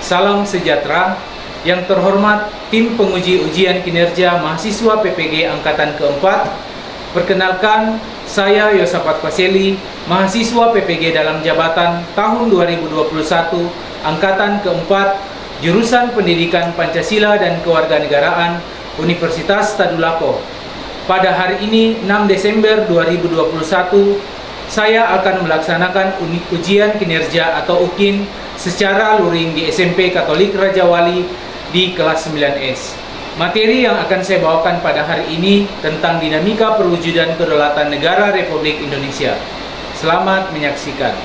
Salam sejahtera. Yang terhormat tim penguji ujian kinerja mahasiswa PPG Angkatan keempat. Perkenalkan, saya Yosafat Paseli, mahasiswa PPG dalam jabatan tahun 2021, Angkatan keempat, jurusan Pendidikan Pancasila dan Kewarganegaraan, Universitas Tadulako. Pada hari ini, 6 Desember 2021, saya akan melaksanakan ujian kinerja atau UKIN secara luring di SMP Katolik Raja Wali di kelas 9S. Materi yang akan saya bawakan pada hari ini tentang dinamika perwujudan kedaulatan negara Republik Indonesia. Selamat menyaksikan.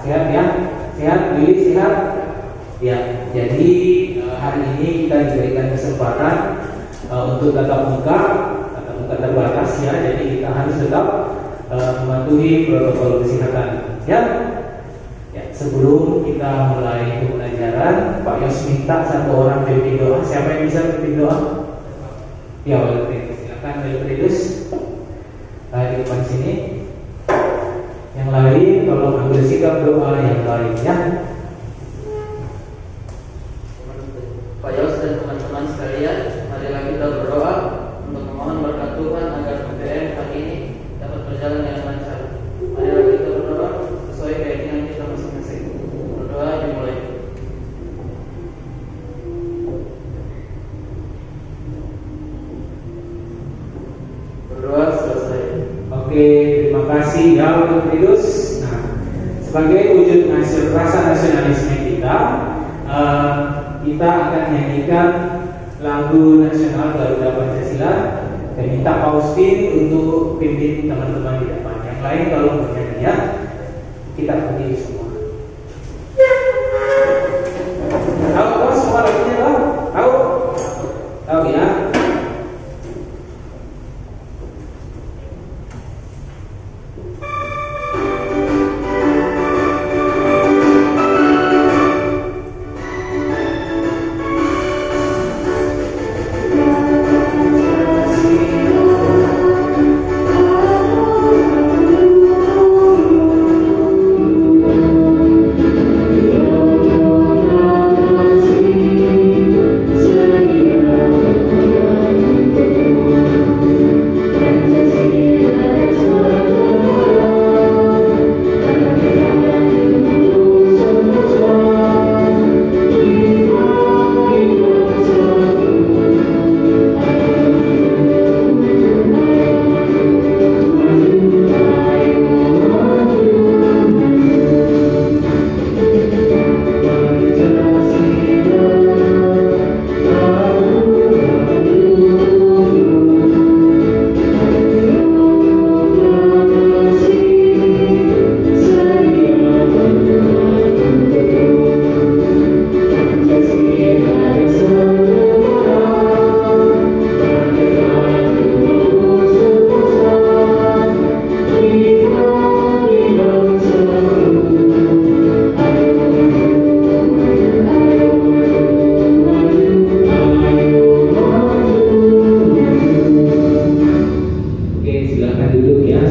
Sehat ya? Sehat? Lili sehat? Ya, jadi hari ini kita diberikan kesempatan untuk tatap muka terbatas ya, jadi kita harus tetap mematuhi protokol kesehatan ya. Ya, sebelum kita mulai pembelajaran, Pak Yos minta satu orang pimpin doa. Siapa yang bisa pimpin doa? Ya, silakan Wilfridus di depan sini. Yang lain tolong ambil sikap doa yang baik ya. Pak Yos dan teman-teman sekalian, marilah kita berdoa untuk memohon berkat Tuhan agar PTN hari ini dapat berjalan dengan lancar. Marilah kita berdoa sesuai keyakinan kita masing-masing. Berdoa dimulai. Berdoa selesai. Oke, terima kasih ya untuk Wilfridus. Nah, sebagai wujud rasa nasionalisme kita, kita akan nyanyikan lagu nasional Garuda Pancasila dan minta Pak Ustin untuk pimpin teman-teman di depan. Yang lain kalau bernyanyi ya, kita berdiri semua. Tahu semua lagunya tahu? Tahu ya? Oh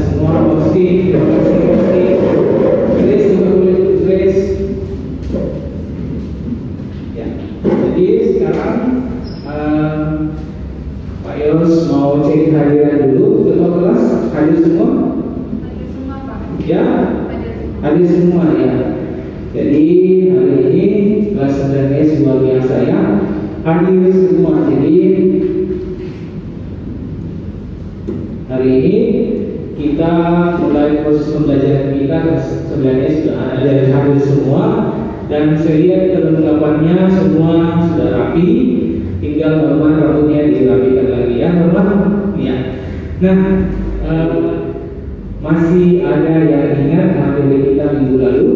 semua posting, terima kasih posting. Grace juga boleh Grace. Ya, jadi sekarang Pak Yos mau cek hadiran dulu. Ketua kelas hadir semua? Hadir semua, Pak. Ya, hadir semua ya. Jadi hari ini kelas 9S luar biasa ya. Hadir semua. Jadi hari ini kita mulai proses pembelajaran kita. 9S sudah ada hadir semua dan saya lihat kelengkapannya semua sudah rapi. Tinggal Norman rambutnya dirapikan lagi ya Norman. Ya. Nah, masih ada yang ingat materi kita minggu lalu?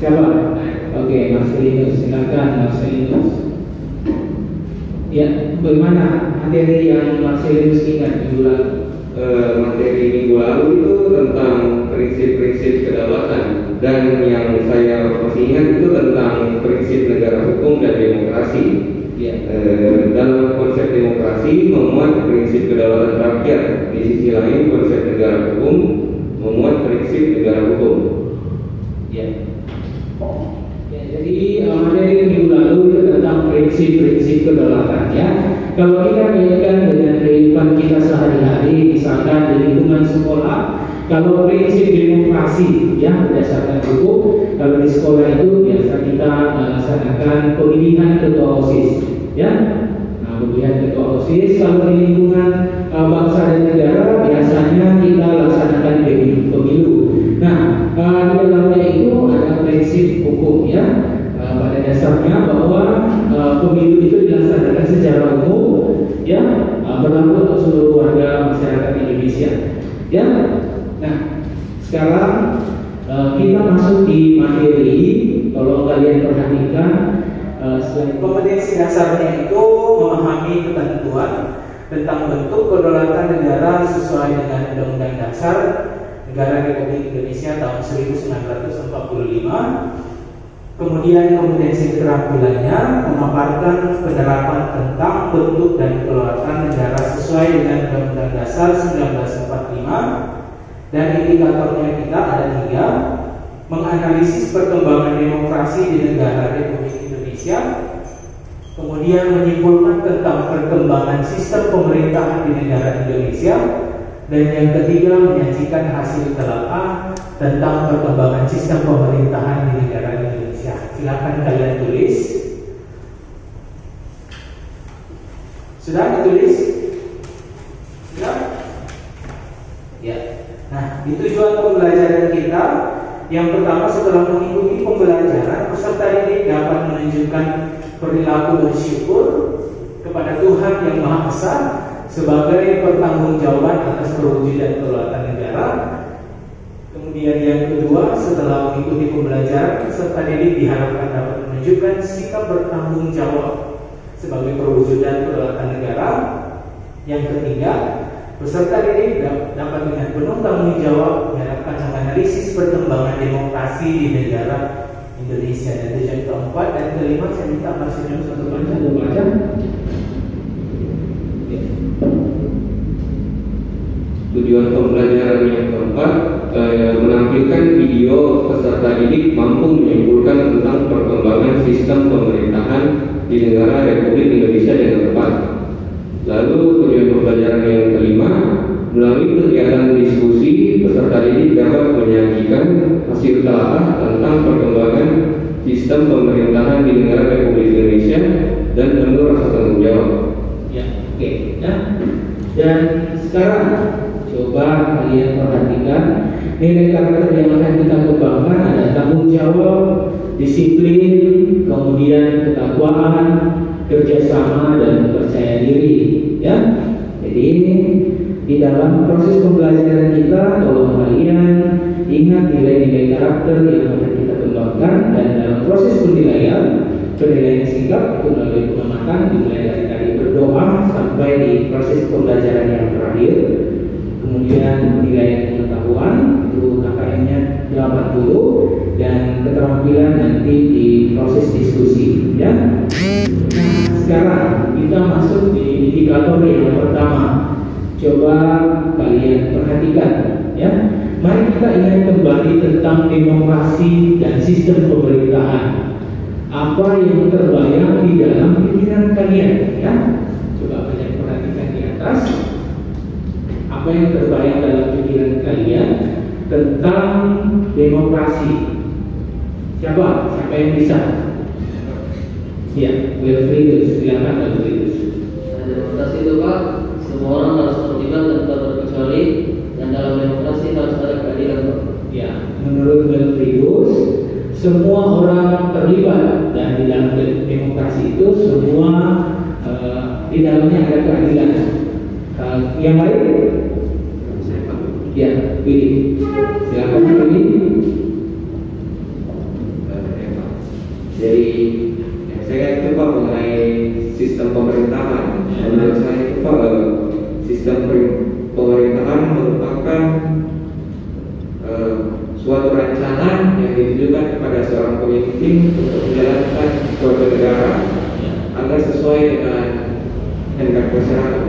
Siapa? Oke, Marcelinus, silakan Marcelinus. Ya, bagaimana materi yang Marcelinus ingat minggu lalu? Materi minggu lalu itu tentang prinsip-prinsip kedaulatan, dan yang saya masih ingat itu tentang prinsip negara hukum dan demokrasi. Ya. Dalam konsep demokrasi memuat prinsip kedaulatan rakyat, di sisi lain konsep negara hukum memuat prinsip negara hukum. Ya. Ya, jadi materi minggu lalu itu tentang prinsip-prinsip kedaulatan ya. Kalau kita kaitkan dengan kehidupan kita sehari-hari, misalkan di lingkungan sekolah, kalau prinsip demokrasi ya berdasarkan hukum, kalau di sekolah itu biasa kita melaksanakan pemilihan ketua OSIS ya. Nah, pemilihan ketua OSIS. Kalau di lingkungan bangsa dan negara biasanya kita laksanakan pemilu. Nah, di dalamnya itu ada prinsip hukum ya. Pada dasarnya bahwa pemilu itu dilaksanakan secara umum ya, berlaku untuk seluruh warga masyarakat Indonesia ya. Nah, sekarang kita masuk di materi. Kalau kalian perhatikan, selain kompetensi dasarnya itu memahami ketentuan tentang bentuk kedaulatan negara sesuai dengan Undang-Undang Dasar Negara Republik Indonesia tahun 1945. Kemudian kompetensi keterampilannya memaparkan penerapan tentang bentuk dan kedaulatan negara sesuai dengan Undang-Undang Dasar 1945. Dan indikatornya kita ada 3: menganalisis perkembangan demokrasi di negara Republik Indonesia, kemudian menyimpulkan tentang perkembangan sistem pemerintahan di negara Indonesia, dan yang ketiga menyajikan hasil telaah tentang perkembangan sistem pemerintahan di negara Indonesia. Silakan kalian tulis. Sudah ditulis? Sudah? Ya. Nah, di tujuan pembelajaran kita, yang pertama, setelah mengikuti pembelajaran, peserta didik dapat menunjukkan perilaku bersyukur kepada Tuhan yang Maha Esa sebagai pertanggungjawaban atas perwujudan kedaulatan negara. Kemudian yang kedua, setelah mengikuti pembelajaran, peserta didik diharapkan dapat menunjukkan sikap bertanggung jawab sebagai perwujudan kedaulatan negara. Yang ketiga, peserta didik dapat dengan penuh tanggung jawab diharapkan menganalisis perkembangan demokrasi di negara Indonesia. Dan tujuan keempat dan kelima, saya minta Marcelinus untuk baca. Tujuan pembelajaran yang keempat, menampilkan video peserta didik mampu menyimpulkan tentang perkembangan sistem pemerintahan di negara Republik Indonesia dengan tepat. Lalu tujuan pembelajaran yang kelima, melalui kegiatan diskusi, peserta didik dapat menyajikan hasil telaah tentang perkembangan sistem pemerintahan di negara Republik Indonesia dan penuh rasa tanggung jawab. Ya, oke. Ya. Dan sekarang coba kalian perhatikan nilai karakter yang akan kita kembangkan. Ada tanggung jawab, disiplin, kemudian ketakwaan, kerjasama, dan percaya diri. Ya, jadi di dalam proses pembelajaran kita, tolong kalian ingat nilai-nilai karakter yang akan kita kembangkan. Dan dalam proses penilaian sikap itu melalui pengamatan, dimulai dari tadi berdoa sampai di proses pembelajaran yang terakhir. Kemudian penilaian pengetahuan itu KKM-nya 80, dan keterampilan nanti di proses diskusi ya. Nah, sekarang kita masuk di indikator yang pertama. Coba kalian kalian perhatikan, ya. Mari kita ingat kembali tentang demokrasi dan sistem pemerintahan. Apa yang terbayang di dalam pikiran kalian, ya? Coba kalian perhatikan di atas. Apa yang terbayang dalam pikiran kalian tentang demokrasi? Siapa yang bisa? Ya, Wilfriedus, silakan Wilfriedus. Demokrasi itu Pak, semua orang harus terlibat tanpa terkecuali, dan dalam demokrasi harus ada keadilan Pak. Ya, menurut Wilfriedus, semua orang terlibat, dan di dalam demokrasi itu semua di dalamnya ada keadilan. Yang lain? Ya, pilih. Silakan pilih. Jadi saya itu Pak mengenai sistem pemerintahan. Menurut saya itu Pak, sistem pemerintahan merupakan suatu rancangan yang ditujukan kepada seorang pemimpin untuk menjalankan suatu negara agar sesuai dengan kehendak masyarakat.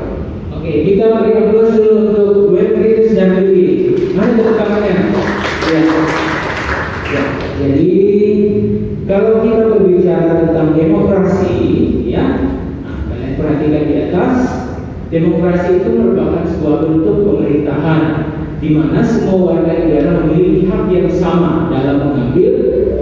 Oke, kita berikan dulu untuk Wilfriedus dan Willy. Mana tepuk tangannya? Ya. Jadi kalau kita berbicara tentang demokrasi, ya, kalian perhatikan di atas, demokrasi itu merupakan sebuah bentuk pemerintahan di mana semua warga negara memiliki hak yang sama dalam mengambil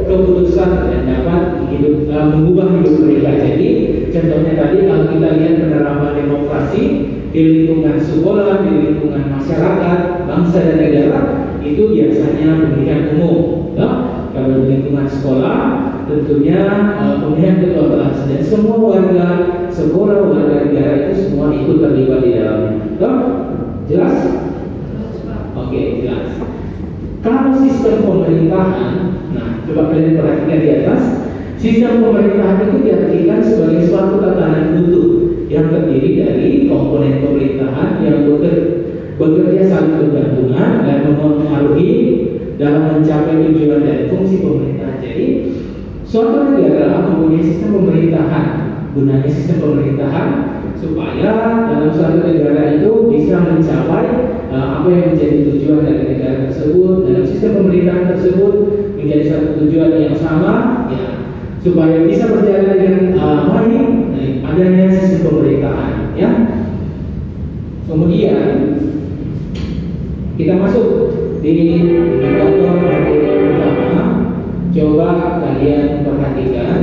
keputusan dan dapat mengubah hidup mereka. Jadi, contohnya tadi kalau kita lihat penerapan demokrasi di lingkungan sekolah, di lingkungan masyarakat, bangsa dan negara, itu biasanya pemilihan umum. Ya? Kalau di lingkungan sekolah, tentunya pemilihan ketua kelas, dan semua warga sekolah, warga negara itu semua ikut terlibat di dalamnya. Jelas? Oke, jelas. Kalau sistem pemerintahan, nah coba kalian perhatikan di atas, sistem pemerintahan itu diartikan sebagai suatu tatanan utuh yang terdiri dari komponen pemerintahan yang bekerja saling bergantungan dan mempengaruhi dalam mencapai tujuan dan fungsi pemerintahan. Jadi, suatu negara mempunyai sistem pemerintahan. Gunanya sistem pemerintahan supaya dalam suatu negara itu bisa mencapai apa yang menjadi tujuan dari negara tersebut. Dalam sistem pemerintahan tersebut menjadi satu tujuan yang sama, ya, supaya bisa berjalan dengan baik. Adanya sistem pemerintahan, ya. Kemudian kita masuk di indikator pertama. Coba kalian perhatikan,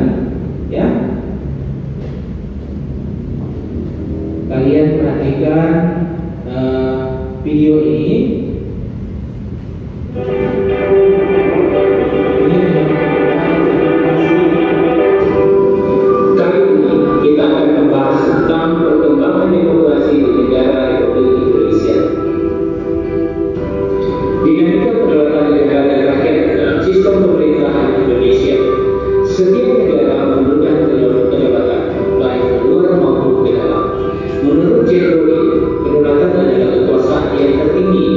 ya. Kalian perhatikan video ini. Kali ini kita akan membahas tentang perkembangan demokrasi di negara Republik Indonesia. Dinamika kedaulatan negara dan rakyat dalam sistem pemerintahan Indonesia. Setiap negara memerlukan kedaulatan, baik luar maupun ke dalam. Menurut Jerry, kedaulatan adalah kekuasaan yang tertinggi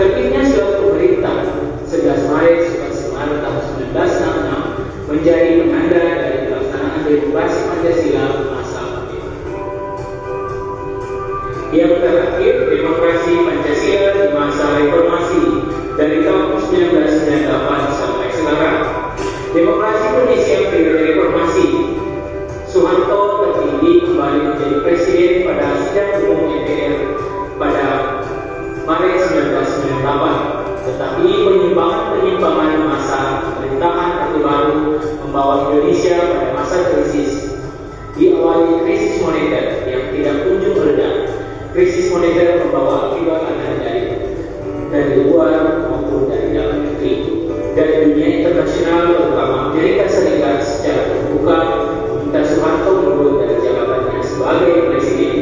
Terbitnya surat pemerintah 11 Maret tahun 1966 menjadi penanda dari pelaksanaan demokrasi Pancasila masa aktif. Yang terakhir, demokrasi Pancasila di masa reformasi dari tahun 1998 sampai sekarang. Demokrasi Indonesia periode reformasi. Soeharto terpilih kembali menjadi presiden pada sidang umum MPR pada Maret 1998. Tetapi penyimpangan masa pemerintahan Orde Baru membawa Indonesia pada masa krisis. Diawali krisis moneter yang tidak kunjung mereda. Krisis moneter membawa akibat dari luar maupun dari dalam negeri. Dari dunia internasional, terutama Amerika Serikat, secara terbuka meminta Soeharto mundur dari jabatannya sebagai presiden.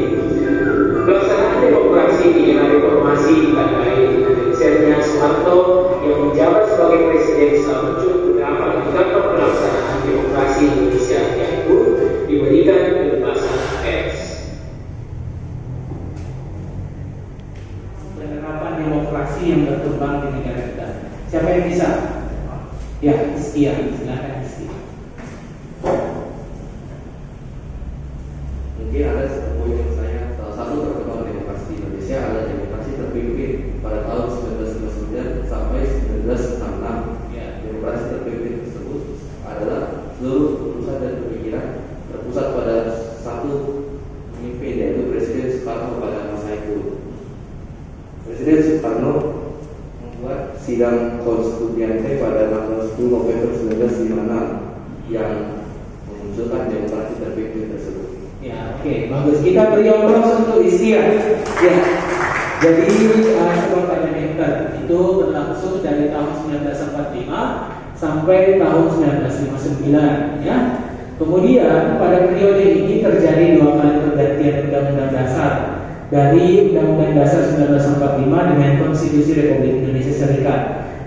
Pelaksanaan demokrasi di era reformasi ditandai dengan lengsernya Soeharto yang menjabat sebagai presiden setelah muncul beberapa indikator pelaksanaan demokrasi Indonesia, yaitu diberikan kebebasan pers. Penerapan demokrasi yang berkembang di negara kita. Siapa yang bisa? Ya, Istian, silakan Istian. Mungkin ada poin yang saya, salah satu perkembangan demokrasi di Indonesia adalah demokrasi terpimpin pada tahun 1959 sampai 1966. Ya. Demokrasi terpimpin tersebut adalah seluruh keputusan dan pemikiran terpusat pada satu pemimpin, yaitu Presiden Soekarno pada masa itu. Presiden Soekarno membuat sidang konstituyente pada tanggal 10 November 1956 yang memunculkan demokrasi terpimpin tersebut. Ya, oke, bagus. Kita beri aplaus untuk Istian. Ya. Jadi pada meter itu berlangsung dari tahun 1945 sampai tahun 1959, ya. Kemudian pada periode ini terjadi 2 kali pergantian Undang-Undang Dasar, dari Undang-Undang Dasar 1945 dengan Konstitusi Republik Indonesia Serikat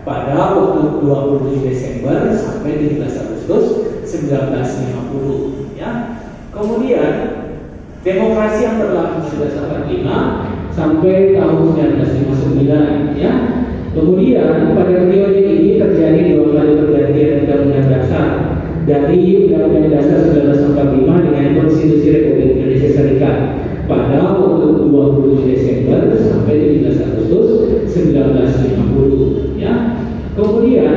pada waktu 27 Desember sampai 17 Agustus 1950, ya. Kemudian demokrasi yang berlaku 1945 sampai tahun 1959, ya. Kemudian pada periode ini terjadi 2 kali pergantian Undang-Undang Dasar, dari Undang-Undang Dasar 1945 dengan Konstitusi Republik Indonesia Serikat pada waktu 27 Desember sampai 17 Agustus 1950, ya. Kemudian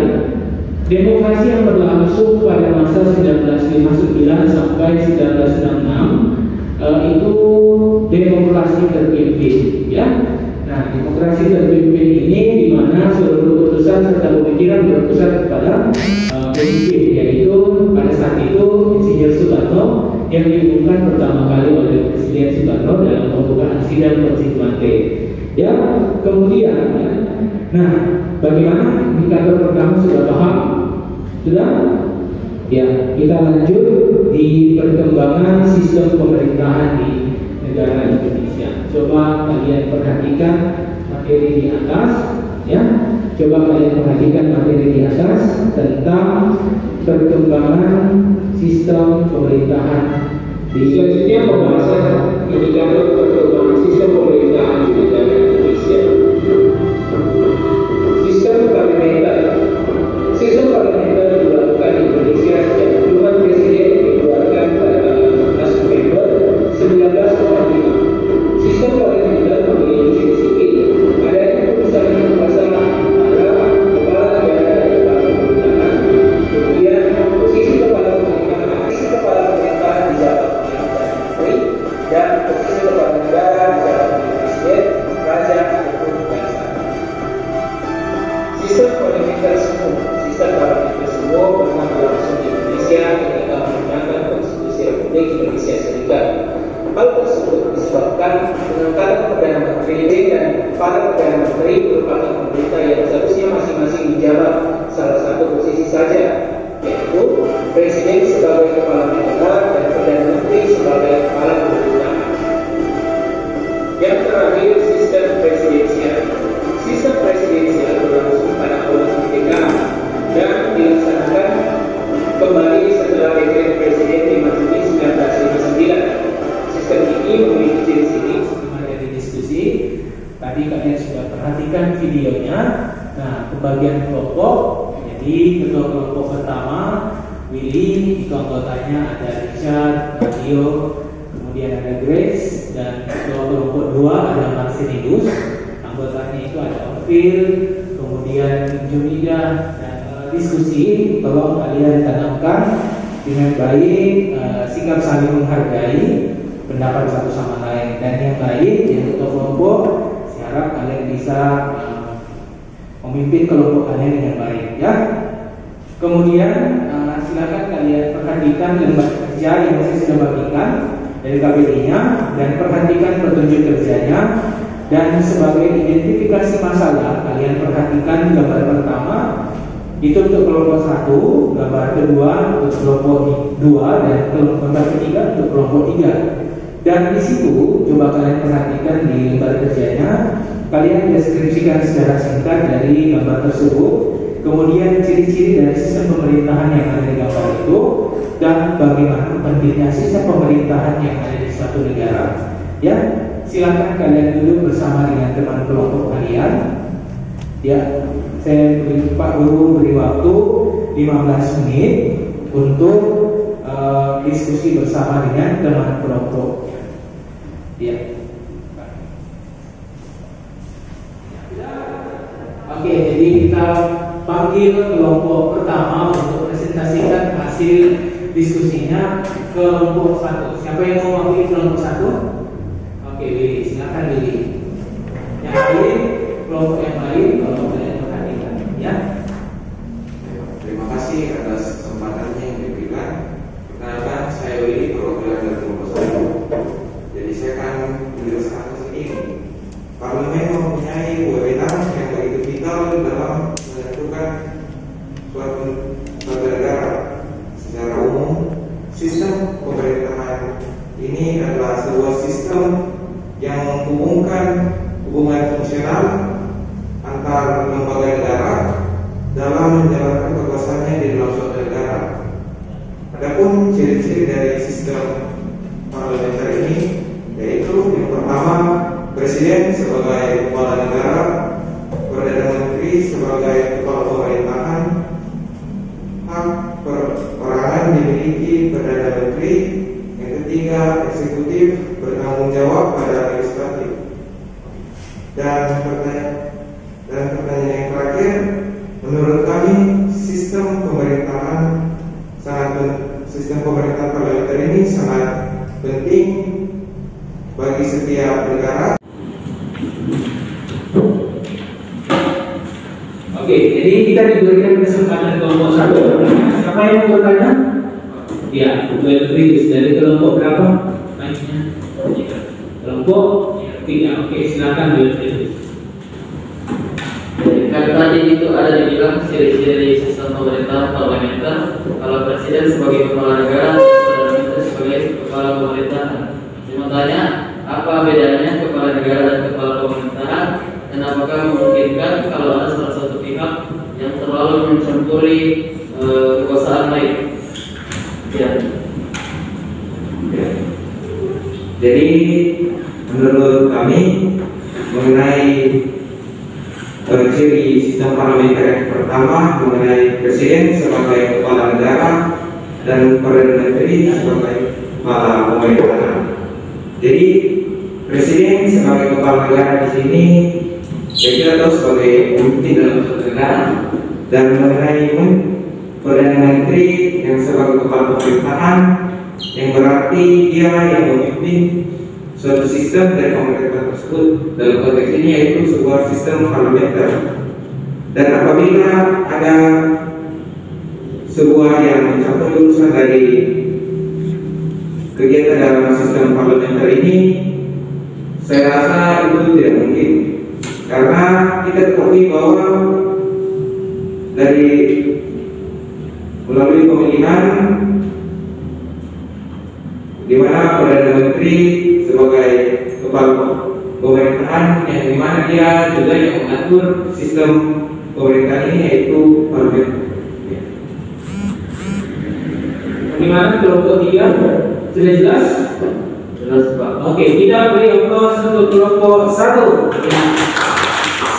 demokrasi yang berlangsung pada masa 1959 sampai 1966 itu demokrasi terpimpin, ya. Nah, demokrasi terpimpin ini di mana seluruh keputusan serta pemikiran berpusat kepada pemimpin, yaitu pada saat itu Insinyur Soekarno yang diumumkan pertama kali oleh Presiden Soekarno dalam pembukaan sidang konstituante. Ya, kemudian, ya. Nah, bagaimana indikator pertama sudah paham? Sudah? Ya, kita lanjut di perkembangan sistem pemerintahan di negara Indonesia. Coba kalian perhatikan materi di atas, ya. Coba kalian perhatikan materi di atas tentang perkembangan sistem pemerintahan di Selanjutnya pembahasan indikator perkembangan sistem pemerintahan di negara Indonesia. Sistem parlementer. Sistem parlementer dilakukan di Indonesia sejak pemilihan presiden dikeluarkan pada tanggal 14 November 1945. Sistem parlementer memiliki ciri sipil. Adanya keputusan yang berkuasa adalah kepala negara dan kepala pemerintahan. Kemudian posisi kepala pemerintahan dijabat oleh Perdana Menteri, dan posisi kepala negara dijabat oleh presiden, raja, ataupun bangsa. Sistem parlementer semu. Sistem parlementer semu pernah berlangsung di Indonesia ketika menggunakan Konstitusi Republik Indonesia Serikat. Hal tersebut disebabkan pengangkatan Perdana Menteri dan para Perdana Menteri merupakan pemerintah yang seharusnya masing-masing menjabat salah satu posisi saja, yaitu Presiden sebagai kepala negara dan Perdana Menteri sebagai kepala pemerintahan. Yang terakhir, sistem presidensial. Sistem presidensial berlangsung pada awal kemerdekaan dan dilaksanakan kembali setelah dekret Presiden 5 Juni 1959. Sistem ini memiliki ciri-ciri dari diskusi. Tadi kalian sudah perhatikan videonya. Nah, pembagian kelompok. Jadi ketua kelompok pertama Willy, itu anggotanya ada Richard, Radio, kemudian ada Grace, dan ketua kelompok 2 ada Marcelinius, anggotanya itu ada Orville, kemudian Jumida. Dan diskusi, tolong kalian tanamkan dengan baik, sikap saling menghargai pendapat satu sama lain. Dan yang lain, yang ketua kelompok, saya harap kalian bisa memimpin kelompok kalian dengan baik, ya. Kemudian silakan kalian perhatikan lembar kerja yang saya sudah bagikan dari KPI-nya, dan perhatikan petunjuk kerjanya. Dan sebagai identifikasi masalah, kalian perhatikan gambar pertama itu untuk kelompok 1, gambar kedua untuk kelompok 2, dan gambar ketiga untuk kelompok 3. Dan di situ coba kalian perhatikan di lembar kerjanya, kalian deskripsikan secara singkat dari gambar tersebut. Kemudian ciri-ciri dari sistem pemerintahan yang ada di gambar itu, dan bagaimana pentingnya sistem pemerintahan yang ada di suatu negara. Ya, silakan kalian duduk bersama dengan teman kelompok kalian. Ya, saya beri Pak Guru beri waktu 15 menit untuk diskusi bersama dengan teman kelompok. Ya. Oke, jadi kita panggil kelompok pertama untuk presentasikan hasil diskusinya. Kelompok 1. Siapa yang mau mewakili kelompok 1? Oke, Willy, silakan Willy. Yang lain, kelompok yang lain, kalau kalian perhatikan, ya. Terima kasih atas kesempatannya yang diberikan. Perkenalkan, saya Willy, perwakilan dari kelompok 1. Jadi saya akan menjelaskan ini. Parlemen mempunyai wewenang yang begitu vital dalam menentukan suatu negara. Secara umum, sistem pemerintahan ini adalah sebuah sistem yang menghubungkan hubungan fungsional antar lembaga negara dalam menjalankan kekuasaannya di dalam suatu negara. Adapun ciri-ciri dari sistem parlementer ini yaitu yang pertama, Presiden sebagai kepala negara, Perdana Menteri sebagai kepala pemerintahan, hak perorangan dimiliki Perdana Menteri. Yang ketiga, eksekutif bertanggung jawab pada legislatif. Dan pertanyaan yang terakhir, menurut kami sistem pemerintahan parlementer ini sangat penting bagi setiap negara. Oke, jadi kita diberikan kesempatan kelompok 1. Siapa yang mau bertanya? Ya, Willy dari kelompok berapa? Naiknya? Kelompok 3. Oke, silakan Willy. Kan tadi itu ada dibilang ciri-ciri sistem pemerintahan parlementer. Kalau presiden sebagai kepala negara, Perdana Menteri sebagai kepala pemerintahan. Saya mau tanya, apa bedanya kepala negara dan kepala pemerintahan? Dan apakah memungkinkan kalau ada salah satu pihak yang terlalu mencampuri kekuasaan lain? Ya. Jadi menurut kami mengenai ciri sistem parlementer yang pertama mengenai presiden sebagai kepala negara dan Perdana Menteri sebagai kepala pemerintahan. Jadi presiden sebagai kepala negara di sini kita tahu sebagai pemimpin dalam suatu negara, dan mengenai Perdana Menteri yang sebagai kepala pemerintahan yang berarti dia yang memimpin suatu sistem dari pemerintahan tersebut. Dalam konteks ini yaitu sebuah sistem parlementer. Dan apabila ada sebuah yang mencakup urusan dari kegiatan dalam sistem parlementer ini, saya rasa itu tidak mungkin, karena kita ketahui bahwa dari melalui pemilihan di mana Perdana Menteri sebagai kepala pemerintahan, yang dimana dia juga yang mengatur sistem pemerintahan ini yaitu parlemen. Bagaimana kelompok 3? Sudah jelas? Jelas, Pak. Oke, kita beri aplaus untuk kelompok 1. Ya.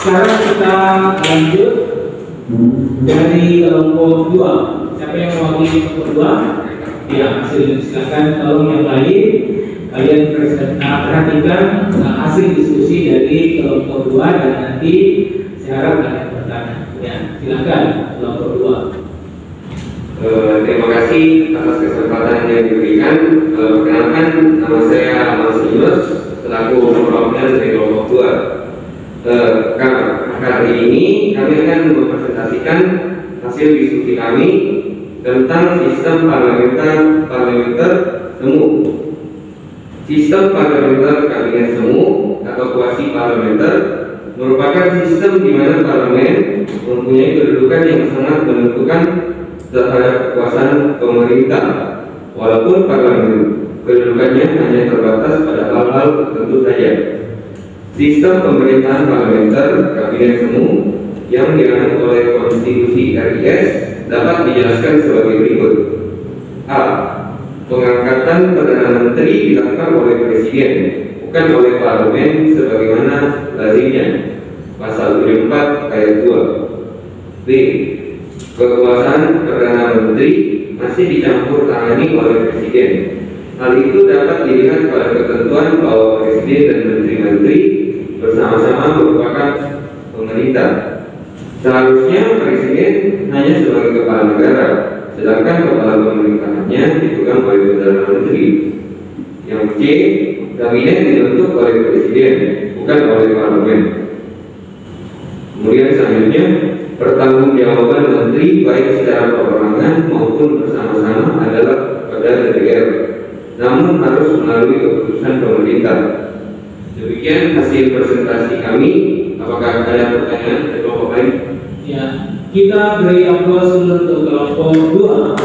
Sekarang kita lanjut dari kelompok 2. Siapa yang mewakili kelompok 2? Ya, silakan. Tolong yang lain kalian perhatikan hasil diskusi dari kelompok 2 dan nanti saya harap kalian bertanya. Ya, silakan kelompok 2. Terima kasih atas kesempatan yang diberikan. Perkenalkan, nama saya Mas Yunus selaku perwakilan dari kelompok 2. Kali ini kami akan mempresentasikan hasil diskusi kami tentang sistem parlementer semu. Sistem parlementer kabinet semu atau kuasi parlementer merupakan sistem di mana parlemen mempunyai kedudukan yang sangat menentukan terhadap kekuasaan pemerintah, walaupun parlemen kedudukannya hanya terbatas pada hal-hal tertentu saja. Sistem pemerintahan parlementer kabinet semu yang dianut oleh konstitusi RIS dapat dijelaskan sebagai berikut. A. Pengangkatan Perdana Menteri dilakukan oleh Presiden, bukan oleh Parlemen sebagaimana lazimnya. Pasal 74 ayat 2. B. Kekuasaan Perdana Menteri masih dicampur tangani oleh Presiden. Hal itu dapat dilihat pada ketentuan bahwa Presiden dan Menteri-Menteri bersama-sama merupakan pemerintah. Seharusnya Presiden hanya sebagai kepala negara, sedangkan kepala pemerintahannya dipegang oleh Perdana Menteri. Yang C. Kabinet dibentuk oleh Presiden, bukan oleh Parlemen. Kemudian selanjutnya, pertanggungjawaban Menteri baik secara perorangan maupun bersama-sama adalah pada DPR, namun harus melalui keputusan pemerintah. Demikian hasil presentasi kami. Apakah ada pertanyaan dari kelompok lain? Ya, kita beri aplaus untuk kelompok 2.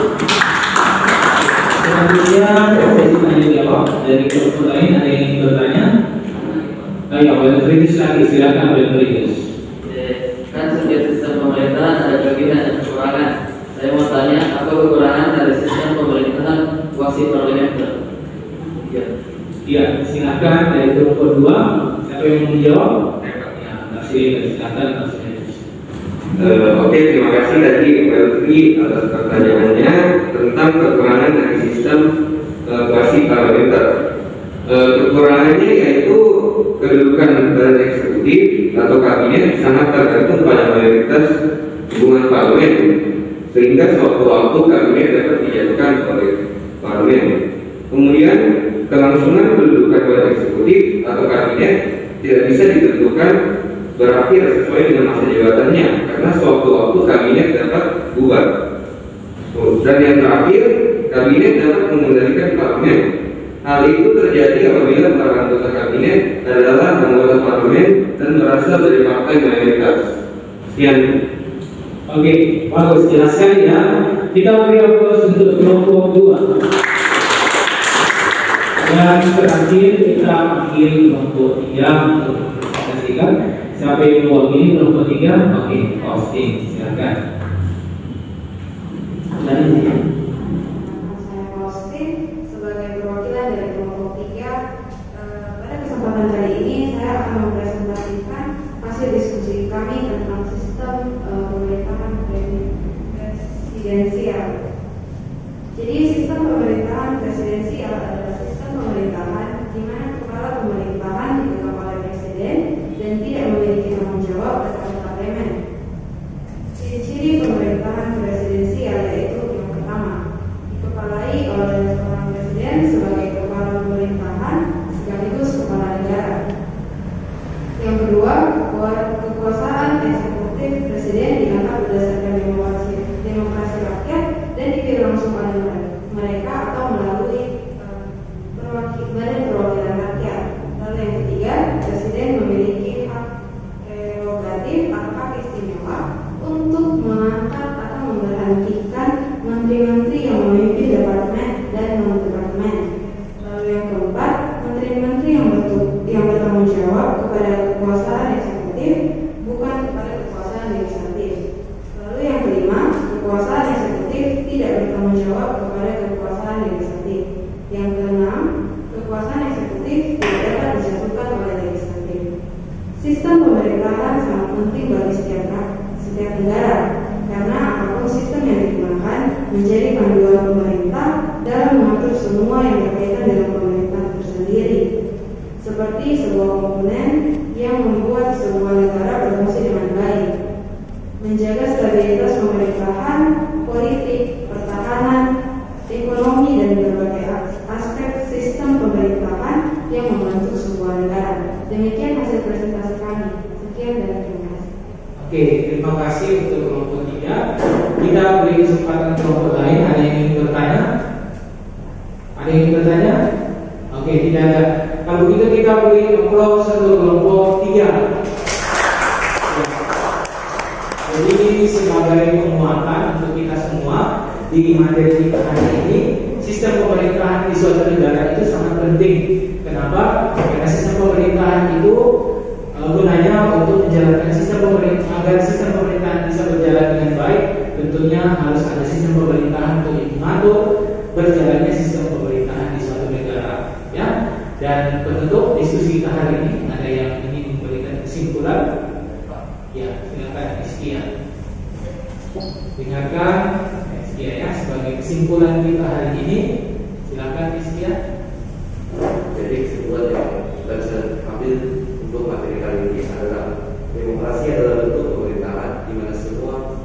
Selanjutnya sesi tanya jawab dari kelompok lain. Ada yang ingin bertanya? Ayo, boleh kritis lagi, silakan boleh kritis. Kan setiap sistem pemerintahan ada kelebihan dan kekurangan. Saya mau tanya, apa kekurangan dari sistem pemerintahan kuasi parlementer? Ya, silakan dari kelompok 2. Siapa yang mau menjawab? Ya, silakan. Oke, terima kasih tadi Melvi atas pertanyaannya tentang kekurangan dari sistem kuasi parlementer. Kekurangannya yaitu kedudukan badan eksekutif atau kabinet sangat tergantung pada mayoritas hubungan parlemen, sehingga sewaktu-waktu kabinet dapat dijatuhkan oleh parlemen. Kemudian kelangsungan kedudukan badan eksekutif atau kabinet tidak bisa ditentukan berakhir sesuai dengan masa jabatannya, karena sewaktu-waktu kabinet dapat bubar. Dan yang terakhir, kabinet dapat mengendalikan parlemen. Hal itu terjadi apabila para anggota kabinet adalah anggota parlemen dan berasal dari partai mayoritas. Sekian. Oke, bagus, jelaskan ya. Kita beri aplaus untuk kelompok 2. Dan terakhir kita panggil kelompok 3 untuk presentasikan. Siapa yang mewakili kelompok 3? Oke, posting, silakan. Saya posting sebagai perwakilan dari kelompok 3. Pada kesempatan kali ini saya akan mempresentasikan hasil diskusi kami tentang sistem pemerintahan presidensial. Jadi sistem pemerintahan presidensial adalah sistem pemerintahan di mana kepala pemerintahan dipegang oleh presiden dan tidak memiliki tanggung jawab terhadap parlemen. Ciri-ciri pemerintahan presidensial yaitu yang pertama, dikepalai oleh seorang presiden sebagai kepala pemerintahan sekaligus kepala negara. Yang kedua, kekuasaan eksekutif presiden diangkat berdasarkan demokrasi rakyat dan dipilih langsung oleh mereka atau melalui Oke, terima kasih untuk kelompok 3. Kita beri kesempatan kelompok lain. Ada yang ingin bertanya? Ada yang ingin bertanya? Oke, tidak ada. Kalau begitu kita beri aplaus untuk kelompok 3. Jadi sebagai penguatan untuk kita semua di materi kita hari ini, sistem pemerintahan di suatu negara itu sangat penting. Kenapa? Karena sistem pemerintahan itu gunanya untuk menjalankan sistem pemerintahan. Agar sistem pemerintahan bisa berjalan dengan baik, tentunya harus ada sistem pemerintahan untuk mengatur berjalannya sistem pemerintahan di suatu negara. Ya. Dan penutup diskusi kita hari ini, ada yang ingin memberikan kesimpulan? Ya, silakan Iskia. Dengarkan Iskia ya sebagai kesimpulan kita hari ini. Silakan Iskia. Jadi kesimpulan yang kita bisa ambil untuk materi kali ini adalah demokrasi adalah bentuk pemerintahan di mana semua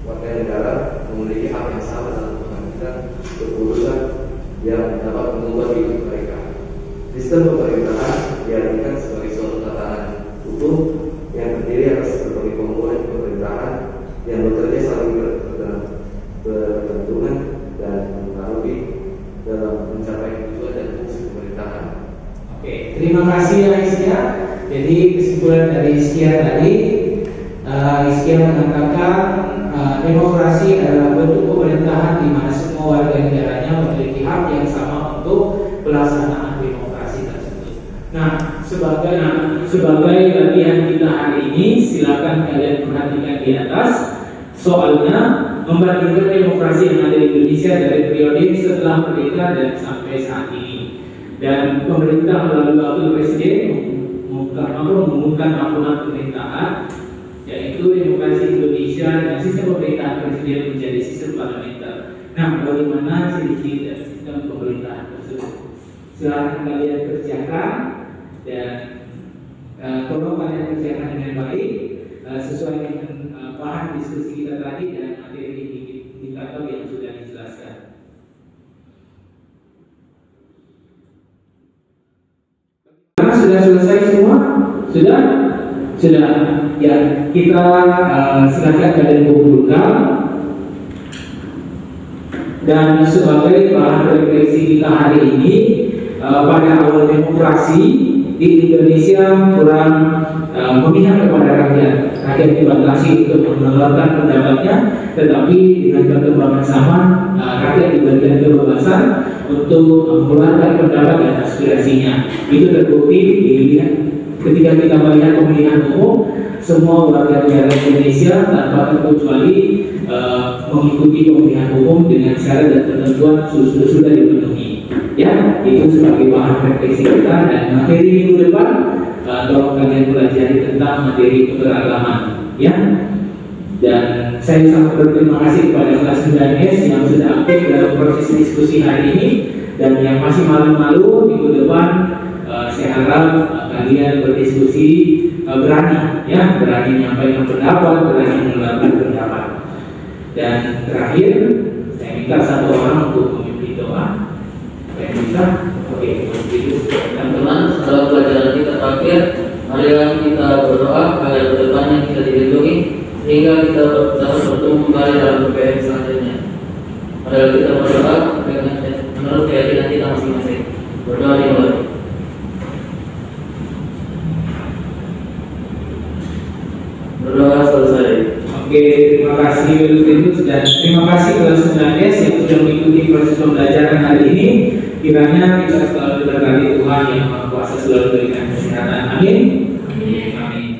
warga negara memiliki hak yang sama dalam mengambil keputusan yang dapat mengubah hidup mereka. Sistem pemerintahan diartikan sebagai suatu tatanan hukum yang terdiri atas berbagai komponen pemerintahan yang bekerja saling bergantungan dan mempengaruhi dalam mencapai tujuan dan fungsi pemerintahan. Oke, terima kasih ya Iskia. Jadi kesimpulan dari Iskia tadi, Iskia mengatakan demokrasi adalah bentuk pemerintahan di mana semua warga negaranya memiliki hak yang sama untuk pelaksanaan demokrasi tersebut. Nah, sebagai latihan kita hari ini, silakan kalian perhatikan di atas soalnya membandingkan demokrasi yang ada di Indonesia dari periode setelah merdeka dan sampai saat ini. Dan pemerintah melalui wakil presiden mengumumkan ampunan pemerintahan, yaitu demokrasi Indonesia dan sistem pemerintahan presiden menjadi sistem parlementer. Nah, bagaimana ciri-ciri dan sistem pemerintahan tersebut? Silahkan kalian kerjakan dan kalau kalian kerjakan dengan baik sesuai dengan bahan diskusi kita tadi dan materi indikator yang sudah dijelaskan. Karena sudah selesai semua? Sudah? Sudah. Ya, kita silakan kalian kumpulkan. Dan sebagai bahan refleksi kita hari ini, pada awal demokrasi di Indonesia kurang memihak kepada rakyat. Rakyat dibatasi untuk mengeluarkan pendapatnya, tetapi dengan perkembangan zaman rakyat diberikan kebebasan untuk mengeluarkan pendapat dan aspirasinya. Itu terbukti dilihat ketika kita melihat pemilihan umum, semua warga negara Indonesia tanpa terkecuali mengikuti pemilihan umum dengan syarat dan ketentuan sudah dipenuhi. Ya, itu sebagai bahan refleksi kita dan materi minggu depan tolong kalian pelajari tentang materi keberagaman. Ya, dan saya sangat berterima kasih kepada kelas 9S yang sudah aktif dalam proses diskusi hari ini dan yang masih malu-malu minggu depan. Saya harap kalian berdiskusi berani, ya, berani menyampaikan pendapat, berani mengeluarkan pendapat. Dan terakhir, saya minta satu orang untuk memimpin doa. Saya minta, oke, teman-teman, setelah pelajaran kita terakhir, marilah kita berdoa agar kedepannya kita dilindungi sehingga kita dapat bertemu kembali dalam PPM selanjutnya. Marilah kita berdoa menurut keyakinan kita masing-masing. Berdoa dimulai. Berdoa selesai. Oke, terima kasih Wilfriedus dan terima kasih kelas 9S yang sudah mengikuti proses pembelajaran hari ini. Kiranya kita selalu diberkati Tuhan yang Maha Kuasa selalu berikan kesehatan. Amin. Amin.